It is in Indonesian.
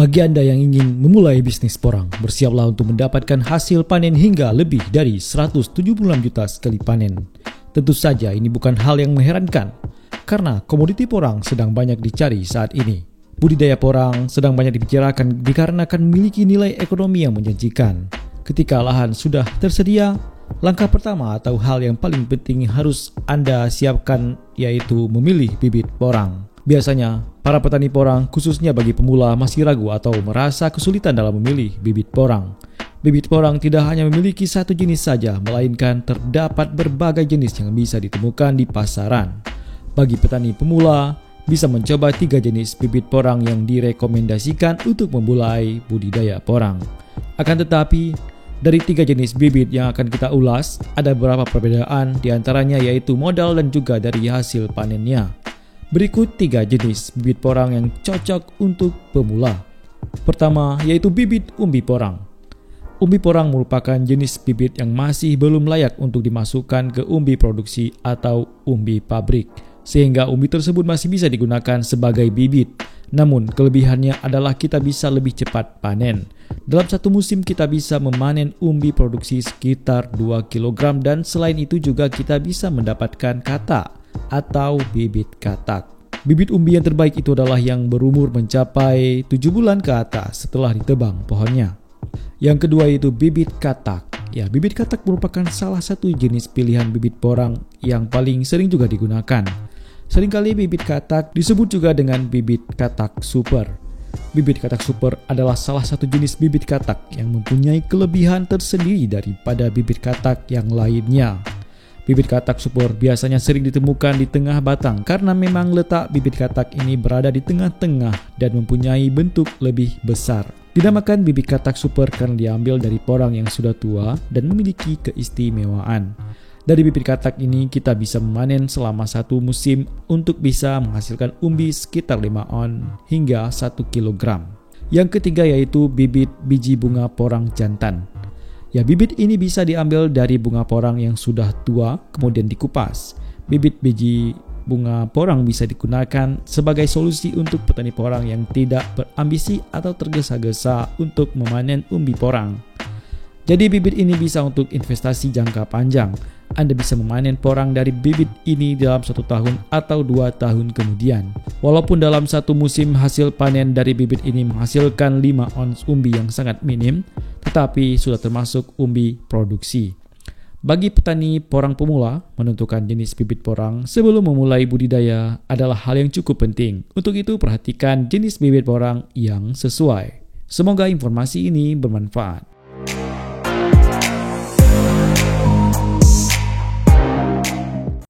Bagi Anda yang ingin memulai bisnis porang, bersiaplah untuk mendapatkan hasil panen hingga lebih dari 176 juta sekali panen. Tentu saja ini bukan hal yang mengherankan, karena komoditi porang sedang banyak dicari saat ini. Budidaya porang sedang banyak dibicarakan dikarenakan memiliki nilai ekonomi yang menjanjikan. Ketika lahan sudah tersedia, langkah pertama atau hal yang paling penting harus Anda siapkan yaitu memilih bibit porang. Biasanya, para petani porang khususnya bagi pemula masih ragu atau merasa kesulitan dalam memilih bibit porang. Bibit porang tidak hanya memiliki satu jenis saja, melainkan terdapat berbagai jenis yang bisa ditemukan di pasaran. Bagi petani pemula, bisa mencoba 3 jenis bibit porang yang direkomendasikan untuk memulai budidaya porang. Akan tetapi, dari 3 jenis bibit yang akan kita ulas, ada beberapa perbedaan diantaranya yaitu modal dan juga dari hasil panennya. Berikut 3 jenis bibit porang yang cocok untuk pemula. Pertama, yaitu bibit umbi porang. Umbi porang merupakan jenis bibit yang masih belum layak untuk dimasukkan ke umbi produksi atau umbi pabrik, sehingga umbi tersebut masih bisa digunakan sebagai bibit. Namun, kelebihannya adalah kita bisa lebih cepat panen. Dalam satu musim kita bisa memanen umbi produksi sekitar 2 kg dan selain itu juga kita bisa mendapatkan katak atau bibit katak. Bibit umbi yang terbaik itu adalah yang berumur mencapai 7 bulan ke atas setelah ditebang pohonnya. Yang kedua yaitu bibit katak. Ya, bibit katak merupakan salah satu jenis pilihan bibit porang yang paling sering juga digunakan. Seringkali bibit katak disebut juga dengan bibit katak super. Bibit katak super adalah salah satu jenis bibit katak yang mempunyai kelebihan tersendiri daripada bibit katak yang lainnya. Bibit katak super biasanya sering ditemukan di tengah batang karena memang letak bibit katak ini berada di tengah-tengah dan mempunyai bentuk lebih besar. Dinamakan bibit katak super karena diambil dari porang yang sudah tua dan memiliki keistimewaan. Dari bibit katak ini kita bisa memanen selama 1 musim untuk bisa menghasilkan umbi sekitar 5 on hingga 1 kg. Yang ketiga yaitu bibit biji bunga porang jantan. Ya, bibit ini bisa diambil dari bunga porang yang sudah tua kemudian dikupas. Bibit biji bunga porang bisa digunakan sebagai solusi untuk petani porang yang tidak berambisi atau tergesa-gesa untuk memanen umbi porang. Jadi bibit ini bisa untuk investasi jangka panjang. Anda bisa memanen porang dari bibit ini dalam 1 tahun atau 2 tahun kemudian. Walaupun dalam 1 musim hasil panen dari bibit ini menghasilkan 5 ons umbi yang sangat minim, tetapi sudah termasuk umbi produksi. Bagi petani porang pemula, menentukan jenis bibit porang sebelum memulai budidaya adalah hal yang cukup penting. Untuk itu perhatikan jenis bibit porang yang sesuai. Semoga informasi ini bermanfaat.